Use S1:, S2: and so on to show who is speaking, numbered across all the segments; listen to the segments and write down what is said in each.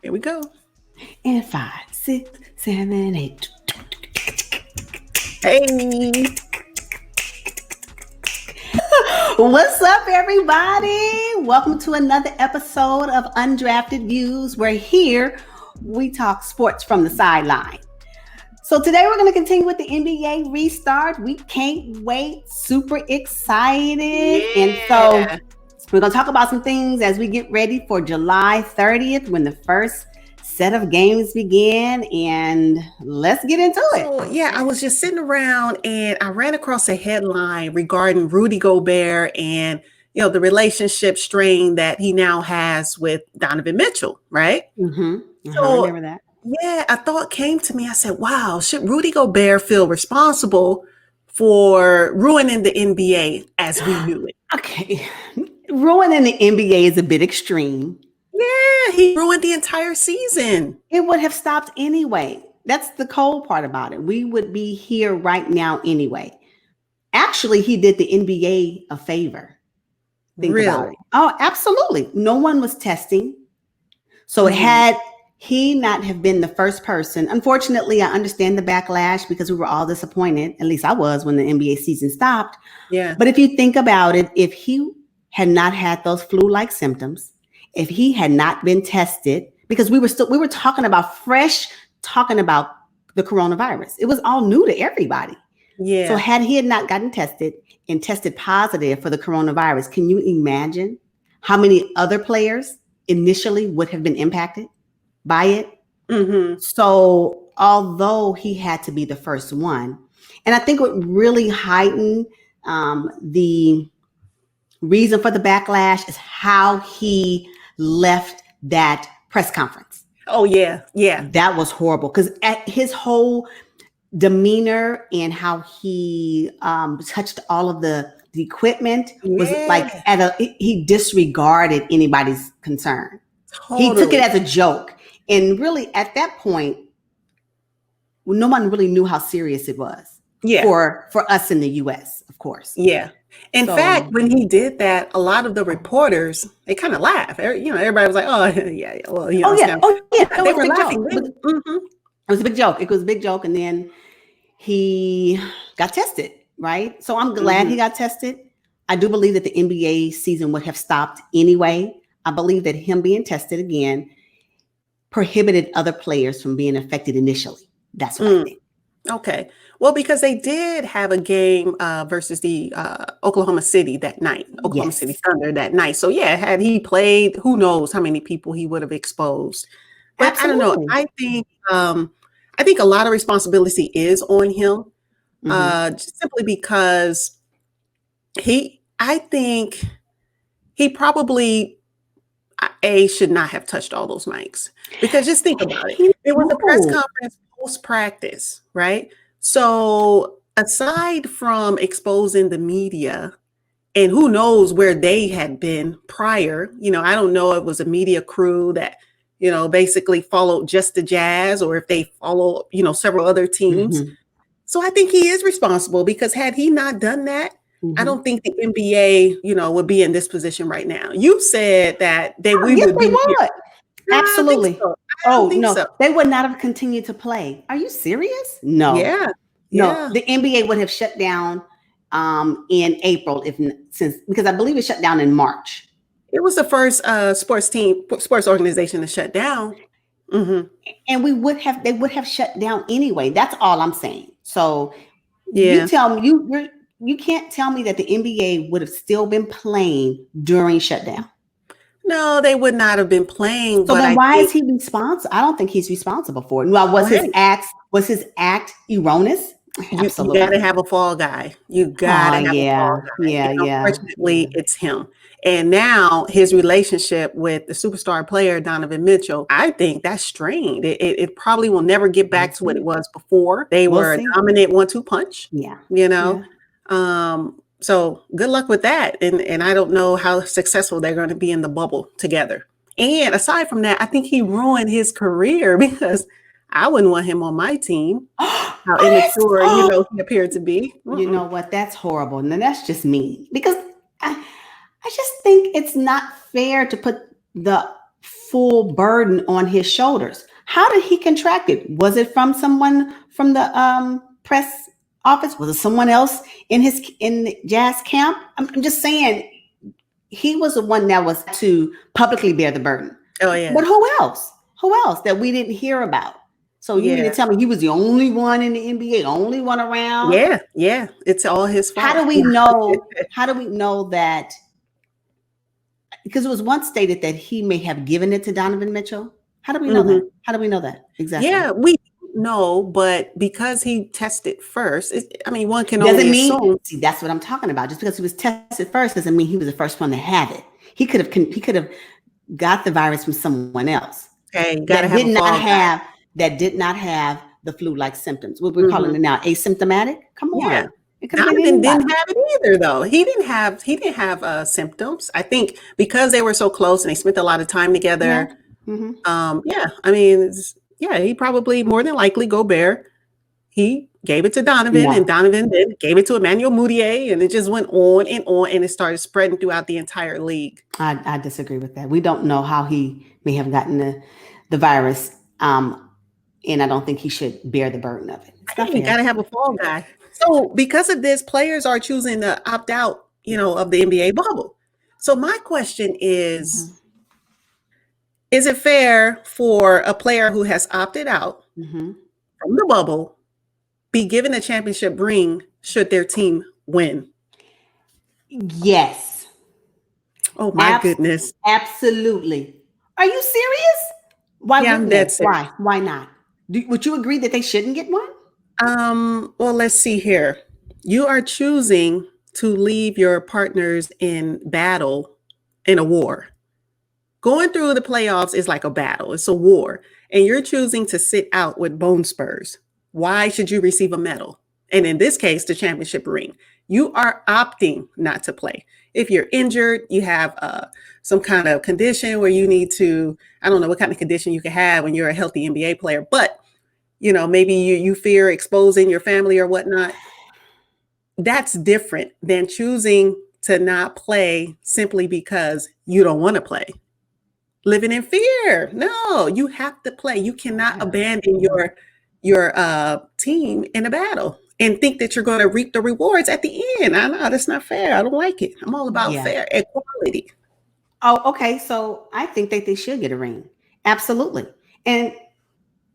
S1: Here we go.
S2: And 5, 6, 7, 8.
S1: Hey.
S2: What's up, everybody? Welcome to another episode of Undrafted Views, where here we talk sports from the sideline. So today we're going to continue with the NBA restart. We can't wait. Super excited.
S1: Yeah.
S2: And so we're going to talk about some things as we get ready for July 30th when the first set of games begin, and let's get into it.
S1: So, I was just sitting around and I ran across a headline regarding Rudy Gobert and, the relationship strain that he now has with Donovan Mitchell, right?
S2: So, I remember that.
S1: Yeah, a thought came to me. I said, wow, should Rudy Gobert feel responsible for ruining the NBA as we knew it?
S2: Okay. Ruining the NBA is a bit extreme.
S1: Yeah, he ruined the entire season.
S2: It would have stopped anyway. That's the cold part about it. We would be here right now anyway. Actually, he did the NBA a favor. Think about it. Oh, absolutely. No one was testing. So had he not have been the first person, unfortunately, I understand the backlash because we were all disappointed. At least I was when the NBA season stopped.
S1: Yeah.
S2: But if you think about it, if he had not had those flu-like symptoms, if he had not been tested, because we were talking about the coronavirus. It was all new to everybody.
S1: Yeah.
S2: So had he not gotten tested and tested positive for the coronavirus, can you imagine how many other players initially would have been impacted by it?
S1: Mm-hmm.
S2: So although he had to be the first one, and I think what really heightened the reason for the backlash is how he left that press conference.
S1: Oh, yeah. Yeah.
S2: That was horrible because his whole demeanor and how he touched all of the equipment was like he disregarded anybody's concern. Totally. He took it as a joke. And really at that point, no one really knew how serious it was for us in the US, of course.
S1: Yeah. In fact, when he did that, a lot of the reporters, they kind of laughed. Everybody was like, "Oh, yeah, well, they were laughing."
S2: It was a big joke. It was a big joke, and then he got tested, right? So I'm glad he got tested. I do believe that the NBA season would have stopped anyway. I believe that him being tested again prohibited other players from being affected initially. That's what I think.
S1: Okay. Well, because they did have a game versus the Oklahoma City that night, City Thunder that night. So, had he played, who knows how many people he would have exposed. But absolutely. I don't know. I think a lot of responsibility is on him simply because I think he probably should not have touched all those mics, because just think about it. It was a press conference post-practice, right? So aside from exposing the media, and who knows where they had been prior, I don't know if it was a media crew that, basically followed just the Jazz, or if they follow, several other teams. So I think he is responsible, because had he not done that, I don't think the NBA, would be in this position right now. You said that we would be here.
S2: Absolutely.
S1: So.
S2: They would not have continued to play. Are you serious? No.
S1: Yeah.
S2: No, the NBA would have shut down in April because I believe it shut down in March.
S1: It was the first sports organization to shut down.
S2: And they would have shut down anyway. That's all I'm saying. So you tell me you can't tell me that the NBA would have still been playing during shutdown.
S1: No, they would not have been playing.
S2: So then why is he responsible? I don't think he's responsible for it. Well, was his act erroneous?
S1: You got to have a fall guy. You got to have a fall guy. Unfortunately, it's him. And now his relationship with the superstar player, Donovan Mitchell, I think that's strained. It probably will never get back to what it was before. They were a dominant 1-2 punch.
S2: Yeah.
S1: So good luck with that. And I don't know how successful they're going to be in the bubble together. And aside from that, I think he ruined his career, because I wouldn't want him on my team. How immature, he appeared to be.
S2: You know what? That's horrible. And that's just mean, because I just think it's not fair to put the full burden on his shoulders. How did he contract it? Was it from someone from the press office? Was it someone else in the Jazz camp? I'm just saying he was the one that was to publicly bear the burden.
S1: Oh yeah.
S2: But who else? Who else that we didn't hear about? So you mean to tell me he was the only one in the NBA, only one around?
S1: Yeah. It's all his fault.
S2: How do we know? How do we know that? Because it was once stated that he may have given it to Donovan Mitchell. How do we know that? How do we know that exactly?
S1: Yeah, we know, but because he tested first, one can only assume.
S2: See, that's what I'm talking about. Just because he was tested first doesn't mean he was the first one to have it. He could have got the virus from someone else.
S1: Okay,
S2: that did not have the flu-like symptoms. What we're calling it now, asymptomatic. Come on.
S1: Yeah. Donovan didn't have it either, though. He didn't have symptoms. I think because they were so close and they spent a lot of time together. He probably more than likely Gobert. He gave it to Donovan, and Donovan then gave it to Emmanuel Mudiay, and it just went on, and it started spreading throughout the entire league.
S2: I disagree with that. We don't know how he may have gotten the virus, and I don't think he should bear the burden of it.
S1: You got to have a fall guy. So because of this, players are choosing to opt out, of the NBA bubble. So my question is it fair for a player who has opted out from the bubble be given a championship ring should their team win?
S2: Yes.
S1: Oh my goodness.
S2: Absolutely. Are you serious? Why?
S1: Yeah, I'm dead serious.
S2: Why? Why not? Would you agree that they shouldn't get one?
S1: Well, let's see here. You are choosing to leave your partners in battle in a war. Going through the playoffs is like a battle. It's a war. And you're choosing to sit out with bone spurs. Why should you receive a medal? And in this case, the championship ring. You are opting not to play. If you're injured, you have some kind of condition where you need to, I don't know what kind of condition you can have when you're a healthy NBA player, but maybe you fear exposing your family or whatnot. That's different than choosing to not play simply because you don't want to play. Living in fear. No, you have to play. You cannot abandon your team in a battle and think that you're going to reap the rewards at the end. I know that's not fair. I don't like it. I'm all about fair equality.
S2: Oh, okay. So I think that they should get a ring. Absolutely. And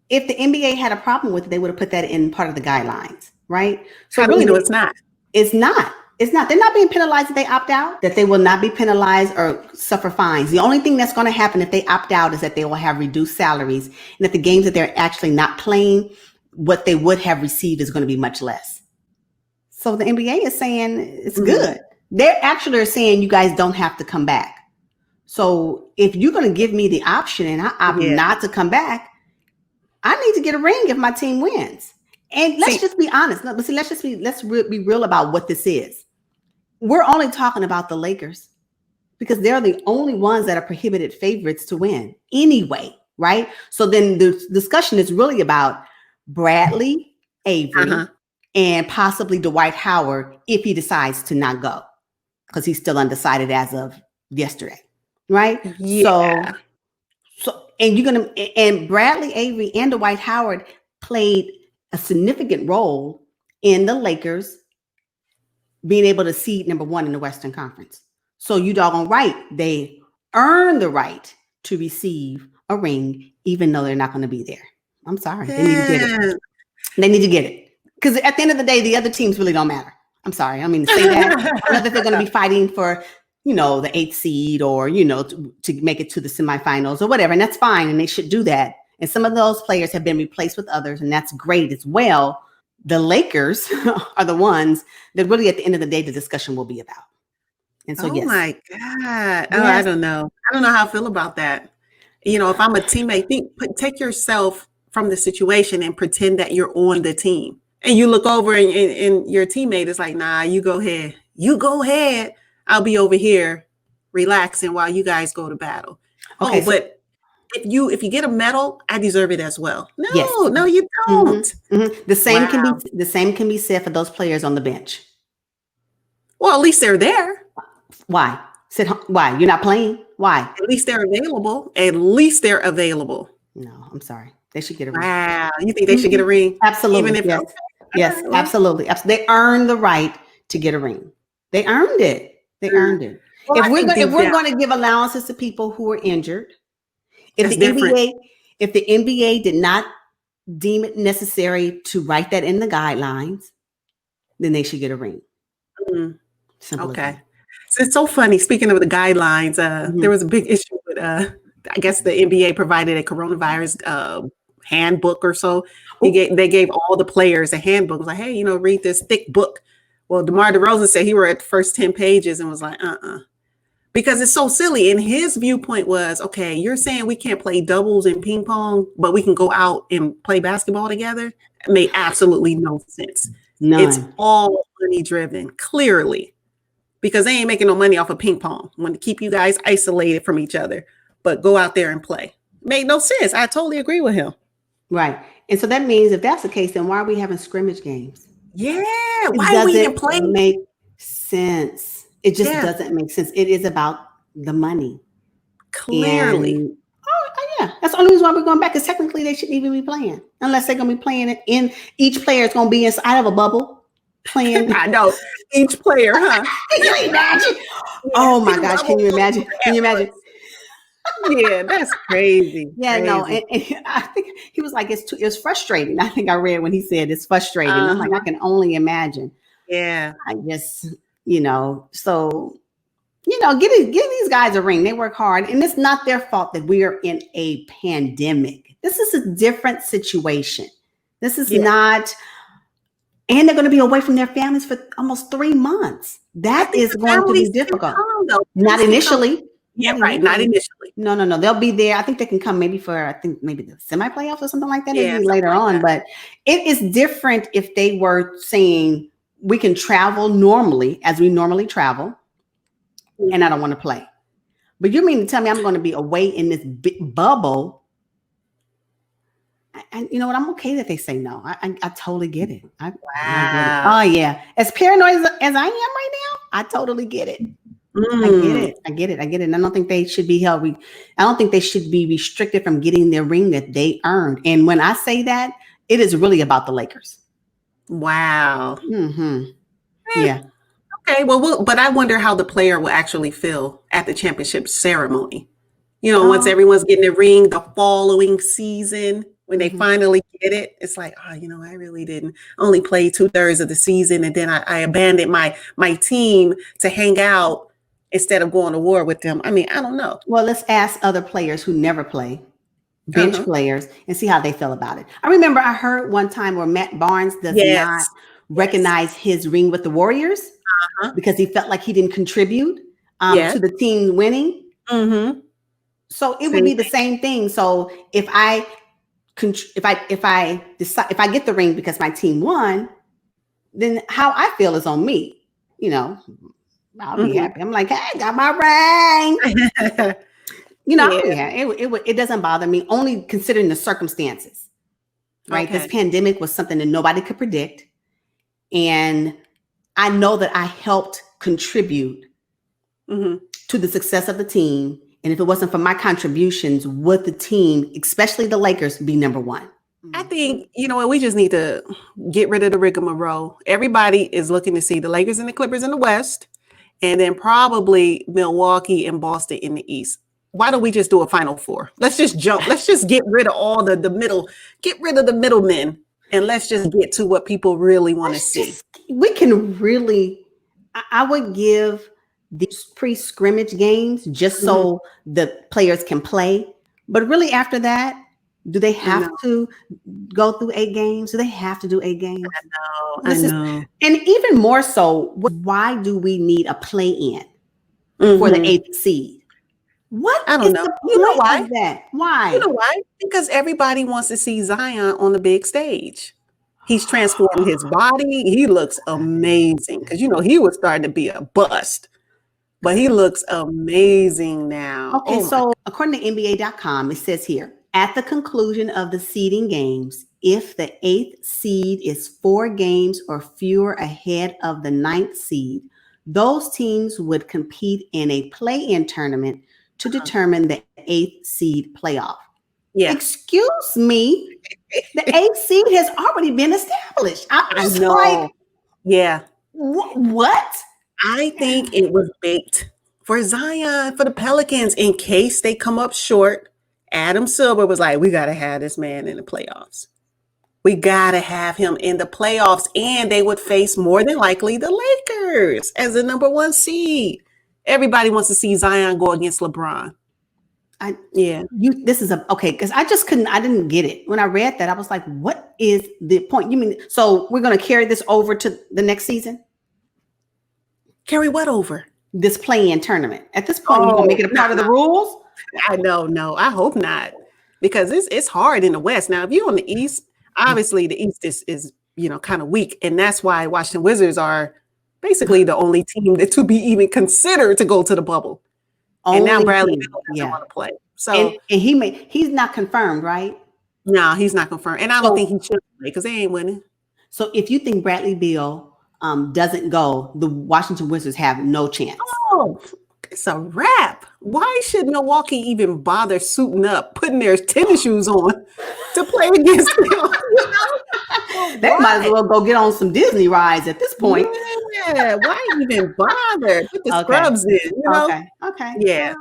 S2: if the NBA had a problem with it, they would have put that in part of the guidelines, right? So
S1: how do we know it's not?
S2: It's not. It's not. They're not being penalized if they opt out, that they will not be penalized or suffer fines. The only thing that's going to happen if they opt out is that they will have reduced salaries, and that the games that they're actually not playing, what they would have received is going to be much less. So the NBA is saying it's good. They're actually saying you guys don't have to come back. So if you're going to give me the option and I opt not to come back, I need to get a ring if my team wins. And let's just be honest. Let's be real about what this is. We're only talking about the Lakers because they're the only ones that are prohibited favorites to win anyway, right? So then the discussion is really about Bradley, Avery, and possibly Dwight Howard if he decides to not go because he's still undecided as of yesterday, right?
S1: Yeah.
S2: So and Bradley, Avery, and Dwight Howard played a significant role in the Lakers being able to seed number one in the Western Conference. So you doggone right, they earn the right to receive a ring, even though they're not going to be there. I'm sorry. They need to get it. They need to get it. Because at the end of the day, the other teams really don't matter. I'm sorry. I mean to say that. I know that they're going to be fighting for, the 8th seed or, to make it to the semifinals or whatever. And that's fine. And they should do that. And some of those players have been replaced with others. And that's great as well. The Lakers are the ones that really at the end of the day, the discussion will be about. And so,
S1: yes. My God. Oh, I don't know. I don't know how I feel about that. If I'm a teammate, take yourself from the situation and pretend that you're on the team. And you look over and your teammate is like, nah, you go ahead. You go ahead. I'll be over here relaxing while you guys go to battle. Okay, but if you get a medal, I deserve it as well. No, you don't.
S2: The same can be said for those players on the bench.
S1: Well, at least they're there.
S2: Why? Why? You're not playing? Why?
S1: At least they're available. At least they're available.
S2: No, I'm sorry. They should get a ring.
S1: Wow. You think they should get a ring?
S2: Absolutely.
S1: Even if
S2: Yes.
S1: okay.
S2: Yes,
S1: All right, well,
S2: absolutely. They earned the right to get a ring. They earned it. They earned it.
S1: well, I think
S2: If
S1: deep
S2: we're
S1: down,
S2: going to give allowances to people who are injured, if
S1: that's
S2: the
S1: different.
S2: NBA did not deem it necessary to write that in the guidelines, then they should get a ring.
S1: Mm,
S2: Simple as
S1: okay.
S2: that.
S1: So it's so funny. Speaking of the guidelines, there was a big issue with I guess the NBA provided a coronavirus handbook or so. They gave all the players a handbook. It was like, hey, read this thick book. Well, DeMar DeRozan said he read the first 10 pages and was like, because it's so silly. And his viewpoint was, okay, you're saying we can't play doubles and ping pong, but we can go out and play basketball together. It made absolutely no sense.
S2: None.
S1: It's all money driven, clearly, because they ain't making no money off of ping pong. Want to keep you guys isolated from each other, but go out there and play. Made no sense. I totally agree with him.
S2: Right. And so that means if that's the case, then why are we having scrimmage games?
S1: Yeah.
S2: Why
S1: are we even playing?
S2: Make sense. It just doesn't make sense. It is about the money.
S1: Clearly.
S2: And, yeah. That's the only reason why we're going back, because technically they shouldn't even be playing unless they're going to be playing it in, each player is going to be inside of a bubble playing.
S1: I know. Each player, huh?
S2: Can you imagine? Yeah. Oh my gosh. Can you imagine? Can you imagine?
S1: Yeah, that's crazy.
S2: Yeah,
S1: crazy.
S2: No, and I think he was like, it's frustrating. I think I read when he said it's frustrating. I'm like, I can only imagine.
S1: Yeah.
S2: I just, so, give these guys a ring. They work hard, and it's not their fault that we are in a pandemic. This is a different situation. This is not, and they're going to be away from their families for almost 3 months. That is going to be difficult. Not initially.
S1: Yeah, right. Not initially.
S2: No. They'll be there. I think they can come maybe the semi-playoffs or something like that.
S1: Yeah,
S2: maybe later on. But it is different if they were saying we can travel normally as we normally travel, and I don't want to play. But you mean to tell me I'm going to be away in this bubble? And you know what? I'm okay that they say no. I totally get it. I get it. Oh yeah. As paranoid as I am right now, I totally get it. I get it. And I don't think they should be held. I don't think they should be restricted from getting their ring that they earned. And when I say that, it is really about the Lakers.
S1: Wow.
S2: Yeah.
S1: Okay. Well, but I wonder how the player will actually feel at the championship ceremony. Once everyone's getting a ring the following season, when they finally get it, it's like, I really didn't only play 2/3 of the season, and then I abandoned my team to hang out instead of going to war with them. I mean, I don't know.
S2: Well, let's ask other players who never play, bench players, and see how they feel about it. I remember I heard one time where Matt Barnes does not recognize his ring with the Warriors because he felt like he didn't contribute to the team winning. So it would be the same thing. So if I get the ring because my team won, then how I feel is on me. I'll be happy. I'm like, hey, I got my ring. It doesn't bother me, only considering the circumstances. Right. This pandemic was something that nobody could predict. And I know that I helped contribute to the success of the team. And if it wasn't for my contributions, would the team, especially the Lakers, be number one?
S1: I think, we just need to get rid of the rigmarole. Everybody is looking to see the Lakers and the Clippers in the West, and then probably Milwaukee and Boston in the East. Why don't we just do a Final Four? Let's just jump. Let's just get rid of all the middle, get rid of the middlemen, and let's just get to what people really want to see.
S2: We can really, I would give these pre-scrimmage games just so the players can play. But really after that, do they have to go through 8 games? Do they have to do 8 games?
S1: I know.
S2: And even more so, why do we need a play-in for the 8th seed?
S1: I don't know.
S2: You know why? Of that? Why?
S1: You know why? Because everybody wants to see Zion on the big stage. He's transformed his body. He looks amazing because, he was starting to be a bust. But he looks amazing now.
S2: Okay, so according to NBA.com, it says here, at the conclusion of the seeding games, if the 8th seed is 4 games or fewer ahead of the 9th seed, those teams would compete in a play-in tournament to determine the 8th seed playoff.
S1: Yeah.
S2: Excuse me, the 8th seed has already been established.
S1: I know. Yeah.
S2: What?
S1: I think it was baked for Zion, for the Pelicans, in case they come up short. Adam Silver was like, we got to have this man in the playoffs. We got to have him in the playoffs. And they would face more than likely the Lakers as the number 1 seed. Everybody wants to see Zion go against LeBron. Because I didn't get it. When I read that, I was like, what is the point? You mean, so we're going to carry this over to the next season? Carry what over?
S2: This play-in tournament. At this point, you're going to make it a part of the rules?
S1: I know, no, I hope not. Because it's hard in the West. Now, if you're on the East, obviously the East is kind of weak. And that's why Washington Wizards are basically the only team that to be even considered to go to the bubble. And now Bradley doesn't want to play. So
S2: and he's not confirmed, right?
S1: No, he's not confirmed. And I don't think he should play because they ain't winning.
S2: So if you think Bradley Beal doesn't go, the Washington Wizards have no chance.
S1: Oh, it's a wrap. Why should Milwaukee even bother suiting up, putting their tennis shoes on to play against them?
S2: They might as well go get on some Disney rides at this point.
S1: Yeah, why even bother? Put the scrubs in,
S2: Okay.
S1: Yeah.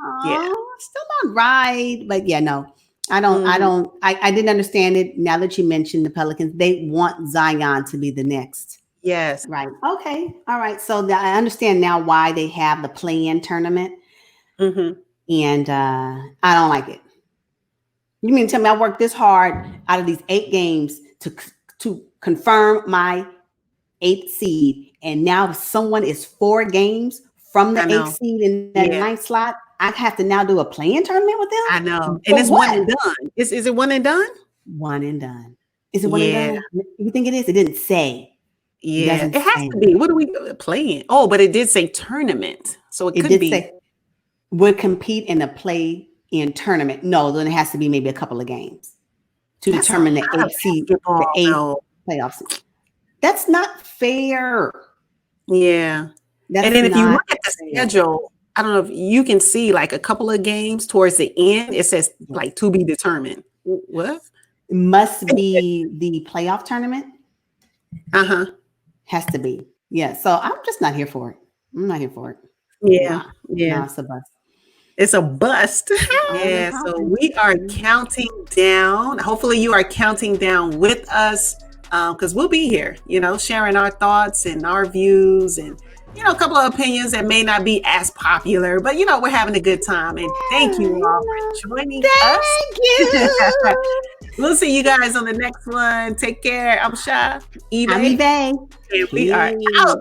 S2: Still not right. But no. I didn't understand it. Now that you mentioned the Pelicans, they want Zion to be the next.
S1: Yes.
S2: Right. Okay. All right. So I understand now why they have the play-in tournament.
S1: Mm-hmm.
S2: And I don't like it. You mean to tell me I worked this hard out of these 8 games to confirm my 8th seed, and now if someone is 4 games from the 8th seed in that 9th slot, I have to now do a play-in tournament with them?
S1: I know. And it's one and done. Is it one and done?
S2: One and done. Is it one and done? You think it is? It didn't say.
S1: Yeah, it has to be. What are we playing? Oh, but it did say tournament. So it could be.
S2: Say, would compete in a play-in tournament. No, then it has to be maybe a couple of games to determine the 8th seed, the 8th playoff seed. That's not fair.
S1: Yeah. And then if you look at the schedule, I don't know if you can see like a couple of games towards the end, it says like to be determined. What?
S2: It must be the playoff tournament.
S1: Uh-huh.
S2: Has to be. Yeah. So I'm just not here for it. I'm not here for it.
S1: Yeah.
S2: No, it's a bust.
S1: It's a bust. Yeah. So we are counting down. Hopefully you are counting down with us because we'll be here, sharing our thoughts and our views and, a couple of opinions that may not be as popular, but, we're having a good time. And thank you all for joining us.
S2: Thank you.
S1: We'll see you guys on the next one. Take care. I'm Sha.
S2: I'm Evay.
S1: And we are out.